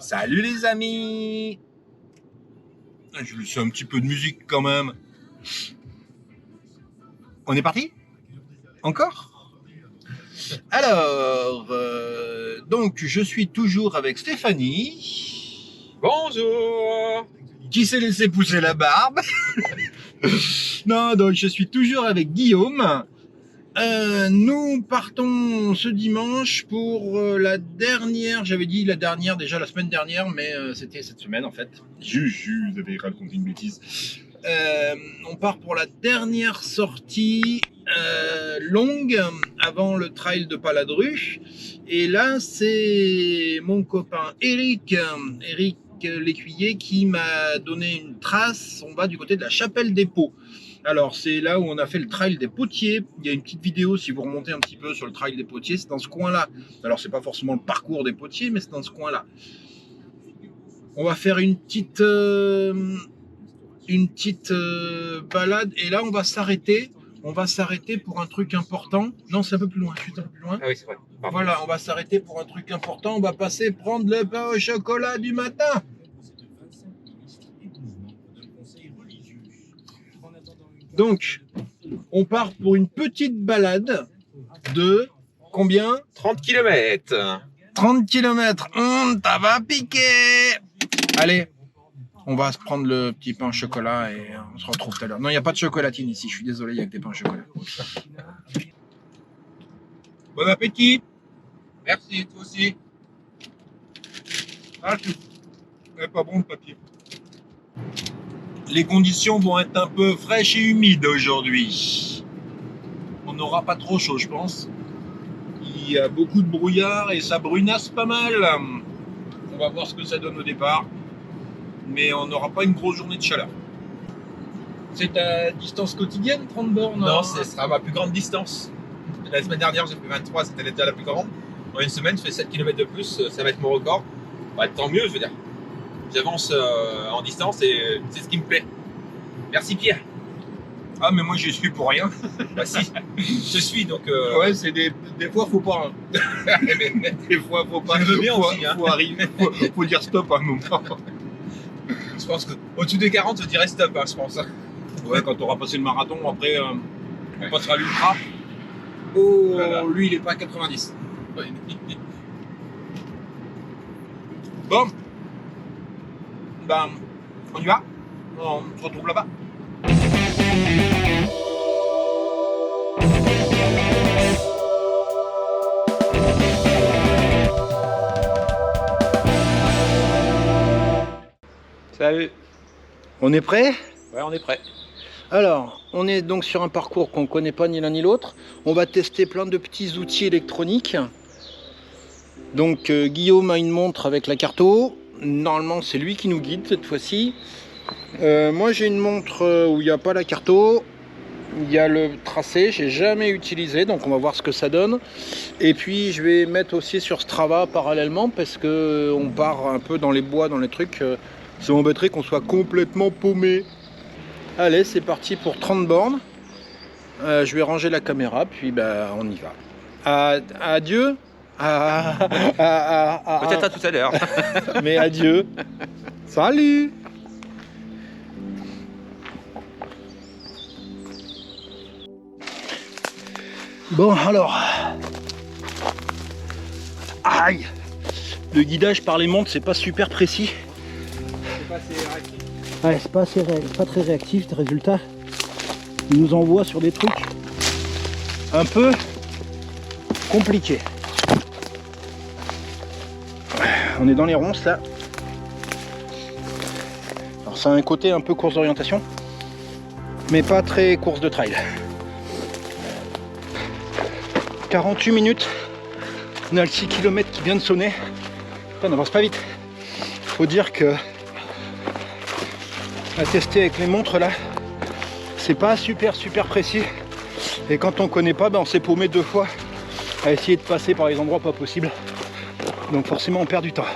Salut les amis! Je lui laisse un petit peu de musique quand même. On est parti? Encore? Alors, donc je suis toujours avec Stéphanie. Bonjour. Qui s'est laissé pousser la barbe. Non, donc je suis toujours avec Guillaume. Nous partons ce dimanche pour la dernière, j'avais dit la dernière déjà la semaine dernière, mais c'était cette semaine en fait. Juju, vous avez raconté une bêtise. On part pour la dernière sortie longue avant le trail de Paladru. Et là, c'est mon copain Eric Lécuyer qui m'a donné une trace. On va du côté de la Chapelle des Pots. Alors, c'est là où on a fait le trail des Potiers. Il y a une petite vidéo, si vous remontez un petit peu sur le trail des Potiers, c'est dans ce coin-là. Alors, c'est pas forcément le parcours des Potiers, mais c'est dans ce coin-là. On va faire une petite balade, et là, on va s'arrêter. On va s'arrêter pour un truc important. Non, c'est un peu plus loin. Je suis un peu plus loin. Ah oui, c'est vrai. Pardon. Voilà, on va s'arrêter pour un truc important. On va passer prendre le pain au chocolat du matin. Donc, on part pour une petite balade de combien? 30 km. 30 km. Ça va piquer. Allez, on va se prendre le petit pain au chocolat et on se retrouve tout à l'heure. Non, il n'y a pas de chocolatine ici. Je suis désolé, il n'y a que des pains au chocolat. Bon appétit. Merci, toi aussi. Ah, c'est pas bon le papier. Les conditions vont être un peu fraîches et humides aujourd'hui. On n'aura pas trop chaud, je pense. Il y a beaucoup de brouillard et ça brunasse pas mal. On va voir ce que ça donne au départ. Mais on n'aura pas une grosse journée de chaleur. C'est ta distance quotidienne, 30 bornes? Non, ce sera ma plus grande distance. La semaine dernière, j'ai fait 23, c'était déjà la plus grande. En une semaine, je fais 7 km de plus, ça va être mon record. Bah, tant mieux, je veux dire. J'avance en distance et c'est ce qui me plaît. Merci Pierre. Ah, mais moi, j'y suis pour rien. Bah si, je suis donc... Ouais, c'est des fois, faut pas. Des fois, faut pas. Je veux bien faut, aussi, hein. Faut arriver, faut dire stop à un moment. Je pense qu'au-dessus des 40, je dirais stop, hein, je pense. Ouais, quand on aura passé le marathon, après, on passera l'ultra. Oh, Voilà. lui, il est pas à 90. Bon. Ben, on y va? On se retrouve là-bas. Salut. On est prêt? Ouais, on est prêt. Alors, on est donc sur un parcours qu'on ne connaît pas ni l'un ni l'autre. On va tester plein de petits outils électroniques. Donc, Guillaume a une montre avec la carto. Normalement, c'est lui qui nous guide cette fois-ci. Moi, j'ai une montre où il n'y a pas la carto. Il y a le tracé, j'ai jamais utilisé, donc on va voir ce que ça donne. Et puis, je vais mettre aussi sur Strava parallèlement parce que on part un peu dans les bois, dans les trucs. Ça m'embêterait qu'on soit complètement paumé. Allez, c'est parti pour 30 bornes. Je vais ranger la caméra, puis on y va. Adieu. Peut-être à tout à l'heure. Mais adieu. Salut. Bon, alors. Aïe. Le guidage par les montres, c'est pas super précis. C'est pas assez réactif. Ouais, c'est pas très réactif, résultat. Il nous envoie sur des trucs un peu compliqués. On est dans les ronces là. Alors ça a un côté un peu course d'orientation, mais pas très course de trail. 48 minutes. On a le 6 km qui vient de sonner. On n'avance pas vite. Faut dire que à tester avec les montres là, c'est pas super précis. Et quand on connaît pas, on s'est paumé 2 fois à essayer de passer par les endroits pas possibles. Donc forcément on perd du temps.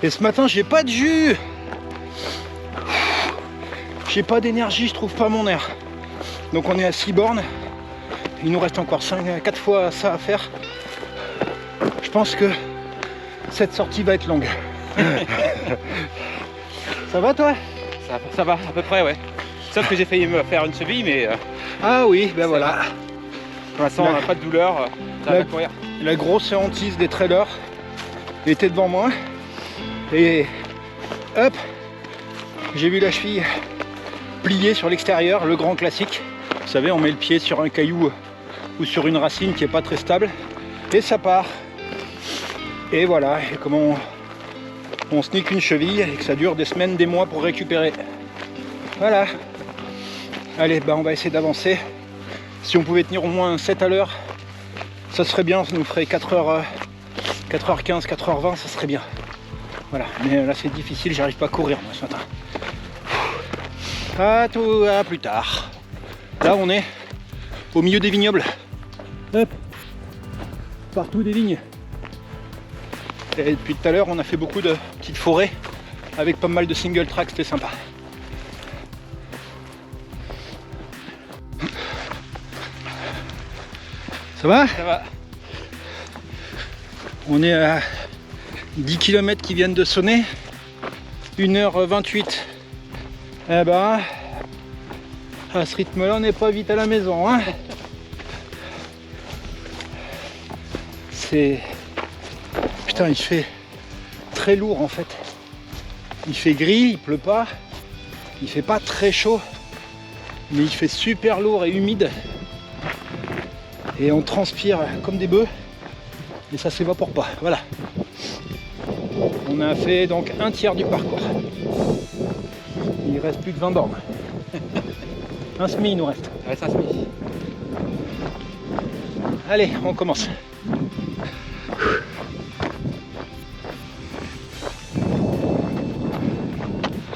Et ce matin j'ai pas de jus. J'ai pas d'énergie, je trouve pas mon air. Donc on est à 6 bornes. Il nous reste encore 4 fois ça à faire. Je pense que cette sortie va être longue. Ça va toi? Ça va, à peu près, ouais. Sauf que j'ai failli me faire une cheville, mais Ah oui, ben voilà. va. Pour l'instant, on n'a pas de douleur. Ça va courir. La grosse hantise des trailers était devant moi. Et hop, j'ai vu la cheville pliée sur l'extérieur, le grand classique. Vous savez, on met le pied sur un caillou ou sur une racine qui n'est pas très stable. Et ça part. Et voilà, et comment on se nique une cheville et que ça dure des semaines, des mois pour récupérer. Voilà. Allez, on va essayer d'avancer. Si on pouvait tenir au moins 7 à l'heure, ça serait bien, ça nous ferait 4h15, 4h20, ça serait bien. Voilà, mais là c'est difficile, j'arrive pas à courir moi ce matin. À plus tard. Là on est au milieu des vignobles. Hop. Partout des vignes. Et depuis tout à l'heure on a fait beaucoup de petites forêts avec pas mal de single track, c'était sympa. Ça va? Ça va. On est à 10 km qui viennent de sonner. 1h28. Eh ben, à ce rythme-là, on n'est pas vite à la maison. Hein. C'est... Putain, il fait très lourd en fait. Il fait gris, il pleut pas. Il fait pas très chaud. Mais il fait super lourd et humide. Et on transpire comme des bœufs. Et ça s'évapore pas. Voilà. On a fait donc un tiers du parcours. Il reste plus que 20 bornes. Un semi il nous reste. Ouais, ça se met. Allez, on commence.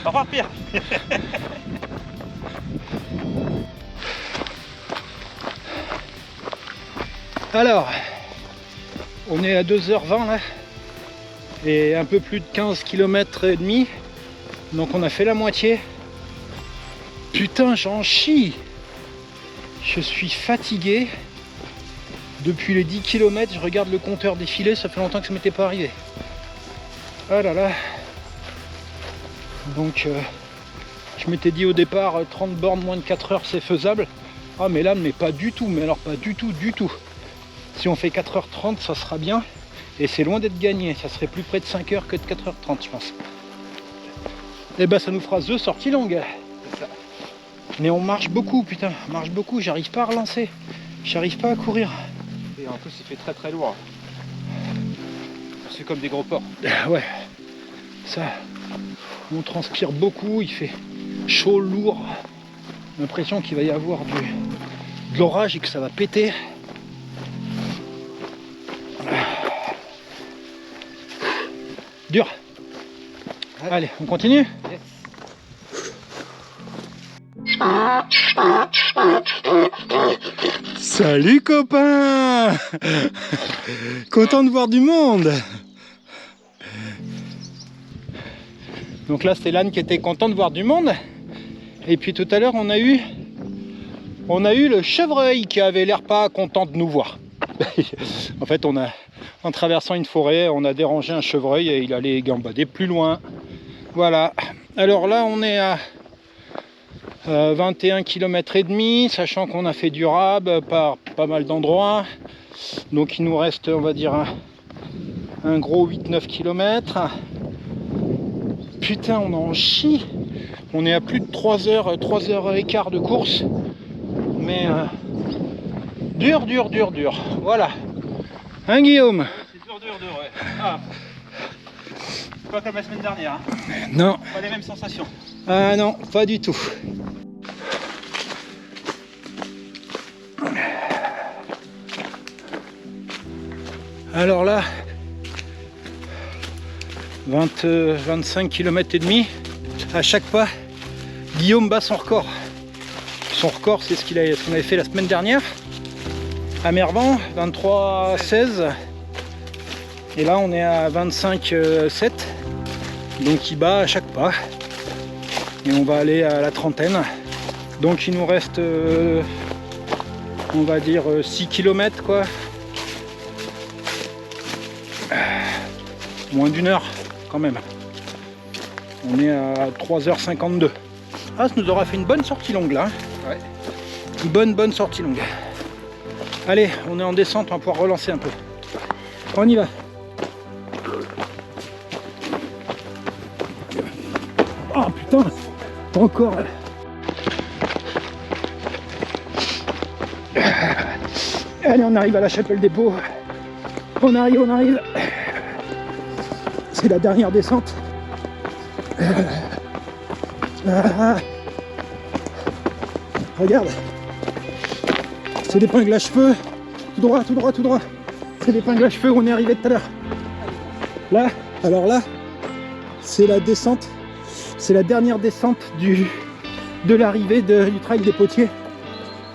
Au revoir, Pierre. Alors, on est à 2h20 là. Et un peu plus de 15 km et demi. Donc on a fait la moitié. Putain, j'en chie. Je suis fatigué. Depuis les 10 km, je regarde le compteur défiler, ça fait longtemps que ça m'était pas arrivé. Ah là là. Donc je m'étais dit au départ 30 bornes moins de 4 heures c'est faisable. Ah mais là mais pas du tout, mais alors pas du tout du tout. Si on fait 4h30 ça sera bien. Et c'est loin d'être gagné, ça serait plus près de 5 heures que de 4h30 je pense. Et ben ça nous fera deux sorties longues. Mais on marche beaucoup putain, on marche beaucoup, j'arrive pas à relancer. J'arrive pas à courir. Et en plus, il fait très très lourd. C'est comme des gros porcs. Ouais, ça, on transpire beaucoup, il fait chaud, lourd. J'ai l'impression qu'il va y avoir de l'orage et que ça va péter. Dur. Allez, on continue? Yes. Salut copain. Content de voir du monde. Donc là c'était l'âne qui était content de voir du monde. Et puis tout à l'heure on a eu le chevreuil qui avait l'air pas content de nous voir. En fait en traversant une forêt on a dérangé un chevreuil et il allait gambader plus loin. Voilà. Alors là on est à 21 km et demi, sachant qu'on a fait du rab par pas mal d'endroits. Donc il nous reste on va dire un gros 8-9 km. Putain on en chie. On est à plus de 3 heures et quart de course. Mais dur. Voilà. Hein Guillaume? C'est dur, ouais. Ah. Pas comme la semaine dernière. Hein. Non. Pas les mêmes sensations. Ah non, pas du tout. Alors là, 25 km et demi, à chaque pas, Guillaume bat son record. Son record, c'est ce qu'on avait fait la semaine dernière, à Mervan, 23,16. Et là, on est à 25,7. Donc il bat à chaque pas. Et on va aller à la trentaine. Donc il nous reste, on va dire, 6 km quoi. Moins d'une heure quand même. On est à 3h52. Ah, ça nous aura fait une bonne sortie longue là. Ouais. Une bonne sortie longue. Allez, on est en descente, on va pouvoir relancer un peu. On y va. Oh putain, encore. Allez, on arrive à la Chapelle des Paux. On arrive. C'est la dernière descente. Regarde. C'est l'épingle à cheveux. Tout droit. C'est l'épingle à cheveux où on est arrivé tout à l'heure. Là, alors là, c'est la descente. C'est la dernière descente de l'arrivée du trail des Potiers.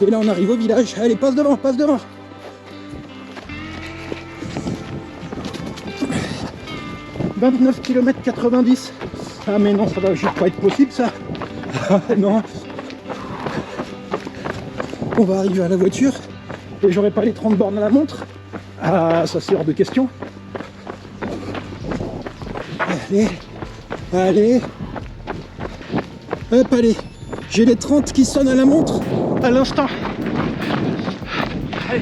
Et là, on arrive au village. Allez, passe devant. 29 km 90. Ah mais non, ça va juste pas être possible ça. Non. On va arriver à la voiture et j'aurai pas les 30 bornes à la montre. Ah, ça c'est hors de question. Allez. Hop, allez. J'ai les 30 qui sonnent à la montre à l'instant.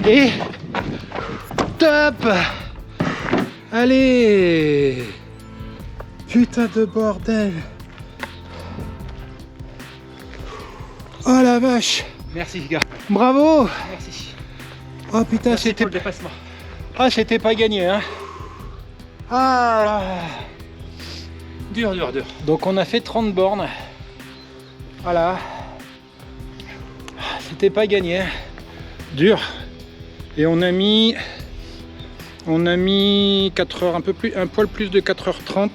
Et top. Allez. Putain de bordel. Oh la vache. Merci les gars. Bravo. Merci. Oh putain, Merci c'était pour le dépassement. Ah, c'était pas gagné hein. Ah. Dur. Donc on a fait 30 bornes. Voilà. C'était pas gagné. Dur. Et on a mis 4 heures, un poil plus de 4h30.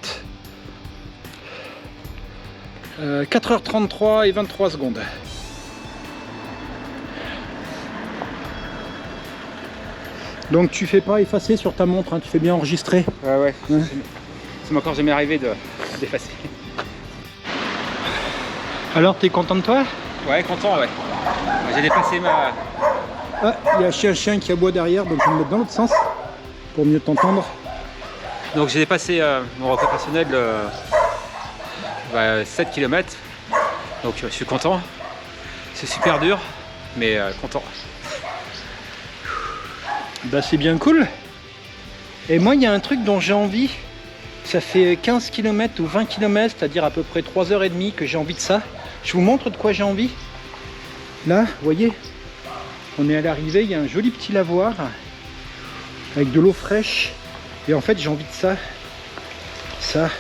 4h33 et 23 secondes. Donc tu fais pas effacer sur ta montre, hein, tu fais bien enregistrer. Ouais. Ouais. Ça m'est encore jamais arrivé d'effacer. Alors t'es content de toi? Ouais, content, ouais. J'ai dépassé ma... Ah, il y a un chien qui aboie derrière, donc je vais me mettre dans l'autre sens pour mieux t'entendre. Donc j'ai dépassé mon record personnel de 7 km. Donc je suis content. C'est super dur, mais content. Bah c'est bien cool. Et moi il y a un truc dont j'ai envie. Ça fait 15 km ou 20 km, c'est-à-dire à peu près 3h30 que j'ai envie de ça. Je vous montre de quoi j'ai envie. Là, vous voyez, on est à l'arrivée, il y a un joli petit lavoir avec de l'eau fraîche. Et en fait j'ai envie de ça. Ça.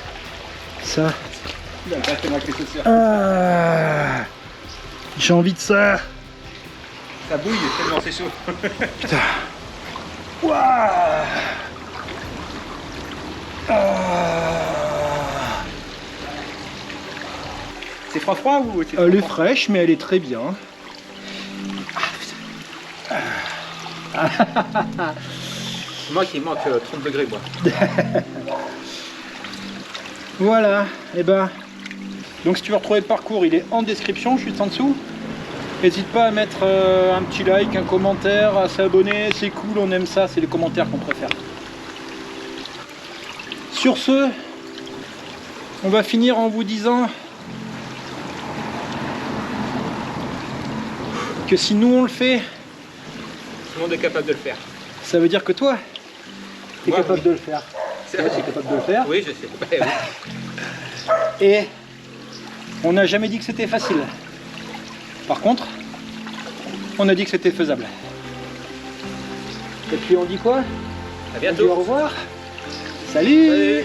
Ah, j'ai envie de ça. Ça bouille tellement c'est chaud. Putain. Waouh. C'est froid ou c'est Elle est fraîche, mais elle est très bien. C'est moi qui manque 30 degrés moi. Voilà, et ben. Donc si tu veux retrouver le parcours, il est en description, juste en dessous. N'hésite pas à mettre un petit like, un commentaire, à s'abonner, c'est cool, on aime ça, c'est les commentaires qu'on préfère. Sur ce, on va finir en vous disant que si nous on le fait, Tout le monde est capable de le faire. ça veut dire que toi, tu es Moi, capable oui. de le faire. C'est Toi, vrai. tu es capable de le faire. Oui, je sais. Ouais, oui. Et on n'a jamais dit que c'était facile. Par contre, on a dit que c'était faisable. Et puis on dit quoi? À On dit au bientôt. revoir. Salut. Salut.